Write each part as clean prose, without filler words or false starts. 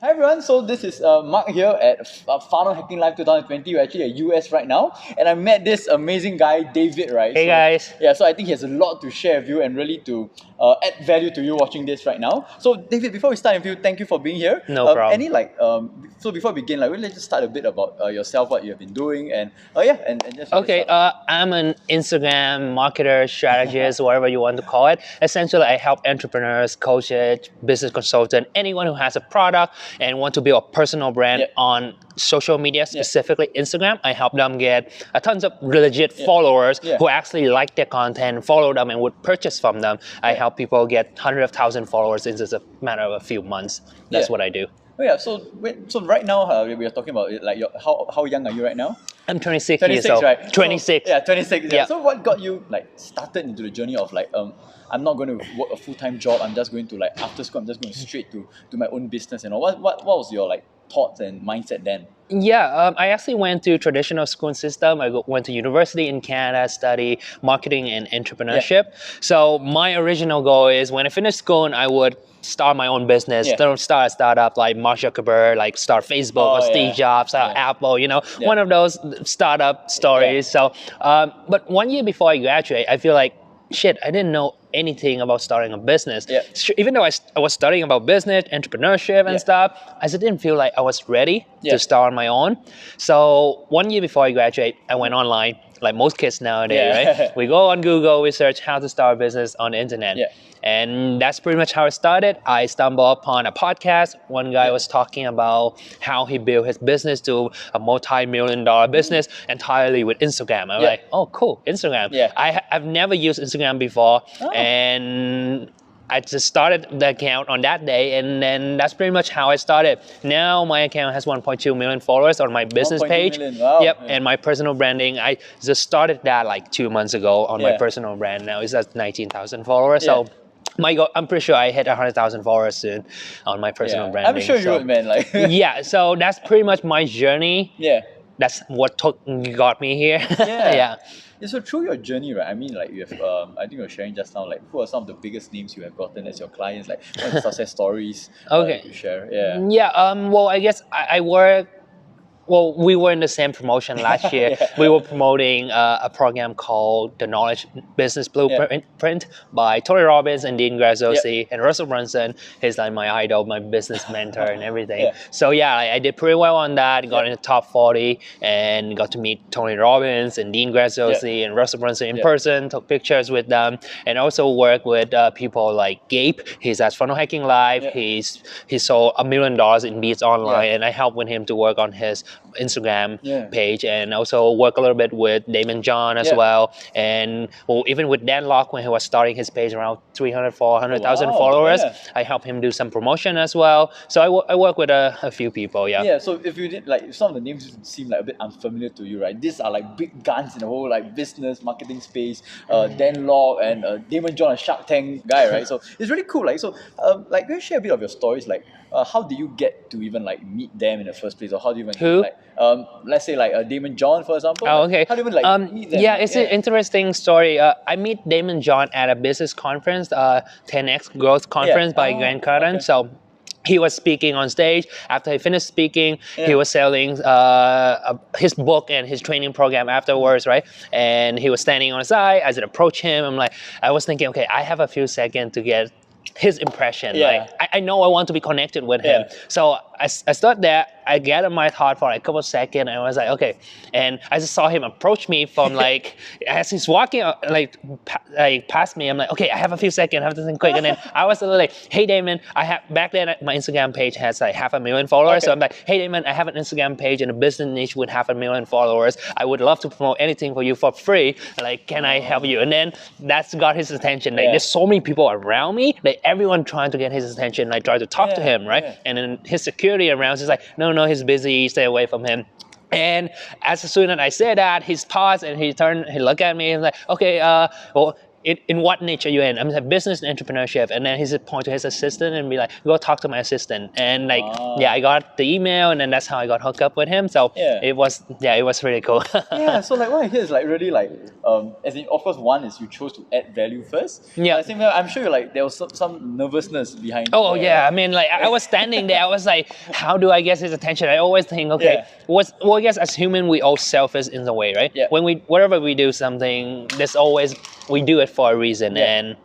Hi everyone, so this is Marc here at Funnel Hacking Live 2020. We're actually at US right now, and I met this amazing guy, David, right? Hey guys. Yeah, so I think he has a lot to share with you and really to add value to you watching this right now. So David, before we start with you, thank you for being here. No problem. So before we begin, let's just start a bit about yourself, what you have been doing, and and just Okay, I'm an Instagram marketer, strategist, whatever you want to call it. Essentially, I help entrepreneurs, coaches, business consultant, anyone who has a product and want to build a personal brand on social media, specifically Instagram. I help them get a tons of legit followers who actually like their content, follow them, and would purchase from them. I help people get hundreds of thousands of followers in just a matter of a few months. That's what I do. Oh yeah, so right now we are talking about like how young are you right now? I'm 26 26, years old. right? 26. So, 26. Yeah. So what got you like started into the journey of like I'm not going to work a full-time job. I'm just going to like after school. I'm just going straight to my own business. You know what was your like thoughts and mindset then? Yeah, I actually went to traditional school system. I went to university in Canada, study marketing and entrepreneurship. So my original goal is when I finish school, I would start my own business. Don't start a startup like Mark Zuckerberg, like start Facebook or Steve Jobs, Apple. You know, one of those startup stories. So, but 1 year before I graduate, I feel like shit, I didn't know anything about starting a business. Even though I was studying about business, entrepreneurship and stuff, I just didn't feel like I was ready to start on my own. So 1 year before I graduate, I went online, like most kids nowadays, right? We go on Google, we search how to start a business on the internet. And that's pretty much how it started. I stumbled upon a podcast. One guy was talking about how he built his business to a multi-million-dollar business entirely with Instagram. I'm like, oh, cool, Instagram. I've never used Instagram before. And I just started the account on that day, and then that's pretty much how I started. Now my account has 1.2 million followers on my business page. Wow. And my personal branding, I just started that like 2 months ago on my personal brand. Now it's at 19,000 followers. So my goal, I'm pretty sure I hit 100,000 followers soon on my personal branding. I'm sure you would, man. Like yeah, so that's pretty much my journey. That's what got me here. Yeah, so through your journey, right? I mean, like you have, I think you were sharing just now, like who are some of the biggest names you have gotten as your clients, like what success stories you share? Well, I guess I work. Well, we were in the same promotion last year. We were promoting a program called the Knowledge Business Blueprint by Tony Robbins and Dean Graziosi and Russell Brunson. He's like my idol, my business mentor and everything. So yeah, I did pretty well on that. Got in the top 40 and got to meet Tony Robbins and Dean Graziosi and Russell Brunson in person, took pictures with them, and also worked with people like Gabe. He's at Funnel Hacking Live. He sold $1 million in beats online, and I helped with him to work on his Instagram page, and also work a little bit with Damon John as well, and even with Dan Locke when he was starting his page around 300, 400,000 followers. I helped him do some promotion as well. So I work with a few people. So if you did like some of the names seem like a bit unfamiliar to you, right? These are like big guns in the whole like business marketing space. Dan Locke and Damon John, a Shark Tank guy, right? So it's really cool. Like so, like can you share a bit of your stories? Like how did you get to even like meet them in the first place, or how do you even like let's say like Damon John, for example? Oh, okay. How do you even like meet them? It's an interesting story. I meet Damon John at a business conference, 10X Growth Conference by Grant Cardone. So he was speaking on stage. After he finished speaking, he was selling his book and his training program afterwards, right? And he was standing on the side. As I approached him, I was thinking, okay, I have a few seconds to get his impression. Like I know I want to be connected with him. So I stood there, I gathered my thought for like a couple of seconds, and I was like, okay. And I just saw him approach me from like, as he's walking like past me, I'm like, okay, I have a few seconds, I have to think quick. And then I was like, hey Damon, back then my Instagram page has like 500,000 followers. So I'm like, hey Damon, I have an Instagram page in a business niche with 500,000 followers. I would love to promote anything for you for free. Like, can I help you? And then that's got his attention. Like there's so many people around me, like everyone trying to get his attention. I tried to talk to him, right? And then his security around is like, no, he's busy, stay away from him. And as soon as I said that, he paused and he looked at me and like, okay, well, in what niche are you in? I'm like business and entrepreneurship, and then he's point to his assistant and be like, go talk to my assistant, and like I got the email, and then that's how I got hooked up with him. So it was really cool. Yeah, so like what I hear is like really like as in, of course, one is you chose to add value first. Yeah. But at the same time, I'm sure you're like there was some nervousness behind. Oh yeah, I mean, like I was standing there, I was like, how do I get his attention? I always think, okay, I guess as human we all selfish in a way, right? Yeah. Whenever we do something, there's always we do it for a reason, and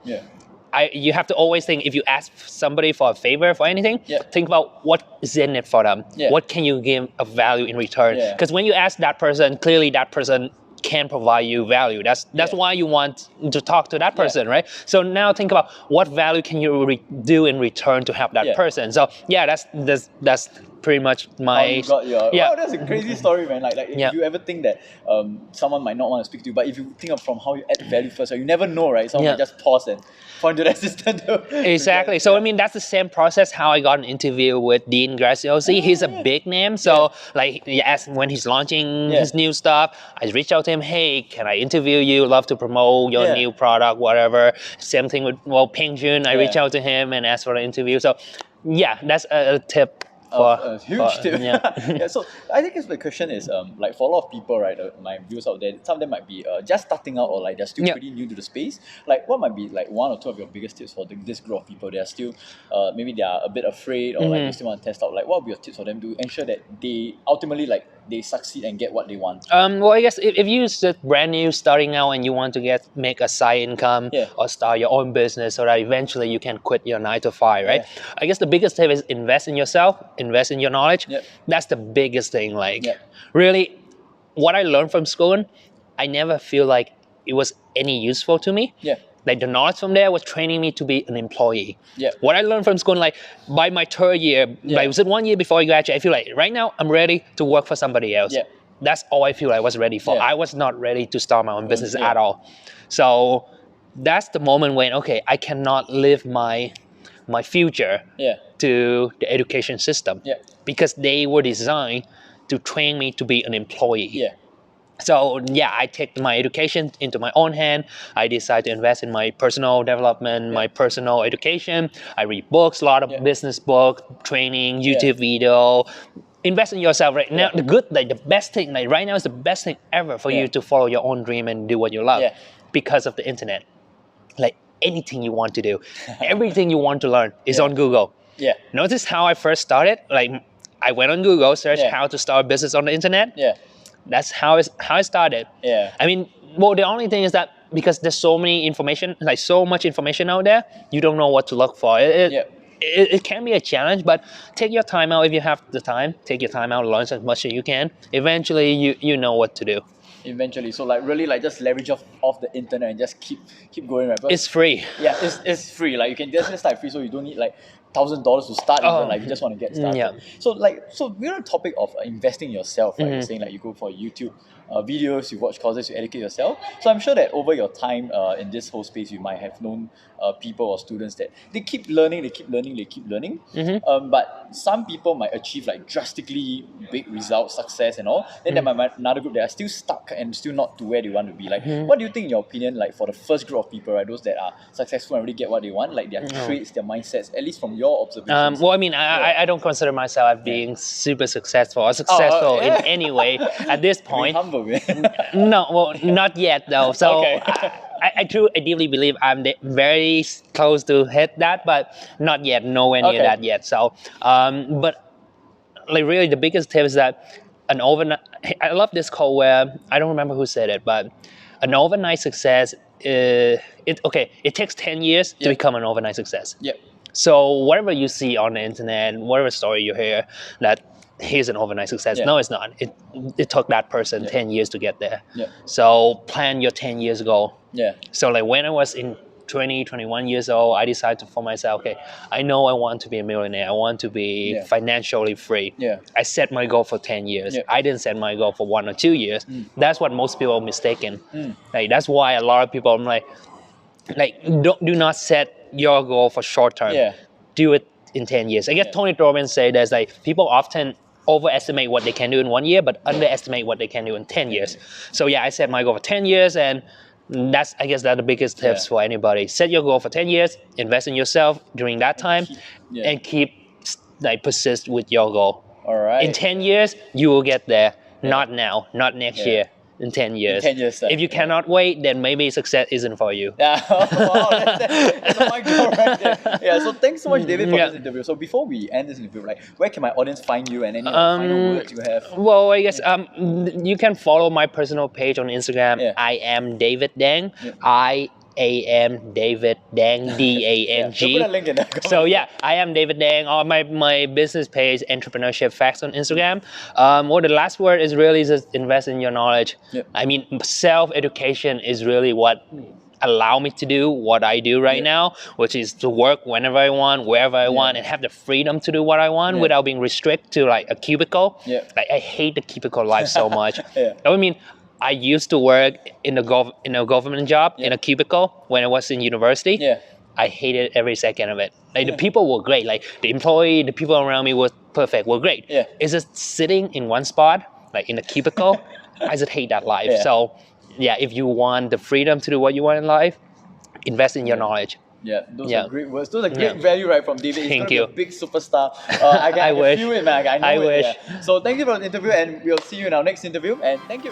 you have to always think, if you ask somebody for a favor for anything, think about what is in it for them. What can you give of value in return? Because when you ask that person, clearly that person can provide you value. That's why you want to talk to that person, right? So now think about what value can you do in return to help that person. So that's pretty much my you got your, wow, that's a crazy story, man. Like if you ever think that someone might not want to speak to you, but if you think of from how you add value first, you never know, right? Someone might just pause and point to the assistant. Exactly. So I mean, that's the same process how I got an interview with Dean Graziosi. He's a big name. So like when he's launching his new stuff, I reached out to him, hey, can I interview you? Love to promote your new product, whatever. Same thing with Peng Jun. I reached out to him and asked for an interview. So that's a tip. Huge tip. So I think the question is like for a lot of people, right, my viewers out there, some of them might be just starting out, or like they're still pretty new to the space. Like what might be like one or two of your biggest tips for this group of people? They're still maybe they are a bit afraid, or like they still want to test out. Like what would be your tips for them to ensure that they ultimately like they succeed and get what they want? Well, I guess if you're just brand new, starting out, and you want to make a side income or start your own business, so that eventually you can quit your 9 to 5, right? I guess the biggest tip is invest in yourself, invest in your knowledge. That's the biggest thing. Like really, what I learned from school, I never feel like it was any useful to me. Like the knowledge from there was training me to be an employee. What I learned from school, like by my third year, like was it 1 year before I graduate, I feel like right now I'm ready to work for somebody else. That's all I feel I was ready for. I was not ready to start my own business at all. So that's the moment when, okay, I cannot live my future to the education system because they were designed to train me to be an employee. So I take my education into my own hand. I decide to invest in my personal development, my personal education. I read books, a lot of business book, training, YouTube video. Invest in yourself right now. The best thing, like right now is the best thing ever for you to follow your own dream and do what you love because of the internet. Like anything you want to do, everything you want to learn is on Google. Notice how I first started. Like I went on Google, searched how to start a business on the internet. That's how I started. I mean, well, the only thing is that because there's so much information out there, you don't know what to look for. It can be a challenge, but take your time out if you have the time. Take your time out, learn as much as you can. Eventually, you know what to do. Eventually, so like really like just leverage off the internet and just keep going, right? But it's free. It's free. Like you can just start free, so you don't need like $1,000 to start. Like you just want to get started. So we're on the topic of investing in yourself, right? You're saying like you go for YouTube videos, you watch courses, you educate yourself. So I'm sure that over your time in this whole space, you might have known people or students that they keep learning. But some people might achieve like drastically big results, success and all. Then there might be another group that are still stuck and still not to where they want to be. Like what do you think in your opinion, like for the first group of people, right, those that are successful and really get what they want, like their traits, their mindsets, at least from your observations? Well, I mean, I don't consider myself as being super successful or successful in any way at this point. Humble, man. No, well, not yet though. So I deeply believe I'm very close to hit that, but not yet, nowhere near that yet. So, but like really the biggest tip is that I love this quote where, I don't remember who said it, but an overnight success, it takes 10 years to become an overnight success. So whatever you see on the internet, whatever story you hear, that here's an overnight success. No, it's not. It took that person 10 years to get there. So plan your 10 years goal. So like when I was in 20, 21 years old, I decided for myself, okay, I know I want to be a millionaire. I want to be financially free. I set my goal for 10 years. I didn't set my goal for 1 or 2 years. That's what most people are mistaken. Like that's why a lot of people, I'm like do not set your goal for short term. Do it in 10 years. I guess Tony Robbins say there's like people often overestimate what they can do in 1 year, but underestimate what they can do in 10 years. So I set my goal for 10 years, and That's, I guess, that's the biggest tips for anybody. Set your goal for 10 years, invest in yourself during that time, and keep like persist with your goal. All right. In 10 years, you will get there. Not now, not next year. In 10 years. 10 years time. If you cannot wait, then maybe success isn't for you. Yeah, wow, that's a mic drop right there. Yeah, so thanks so much, David, for this interview. So before we end this interview, like, where can my audience find you and any final words you have? Well, I guess you can follow my personal page on Instagram. I am David Dang. I am David Dang, Dang. So put a link in there. So yeah, I am David Dang. Or my business page, Entrepreneurship Facts on Instagram. Well, the last word is really just invest in your knowledge. I mean, self-education is really what allow me to do what I do right now, which is to work whenever I want, wherever I want, and have the freedom to do what I want without being restricted to like a cubicle. Like I hate the cubicle life so much. I mean, I used to work in a government job in a cubicle when I was in university. I hated every second of it. Like the people were great. Like the employee, the people around me were perfect, were great. It's just sitting in one spot, like in a cubicle. I just hate that life. So yeah, if you want the freedom to do what you want in life, invest in your knowledge. Yeah, those are great words. Those are great value, right, from David. He's Thank going you. to be a big superstar. I can wish. feel it, man. I know I it. wish. So thank you for the interview, and we'll see you in our next interview. And thank you.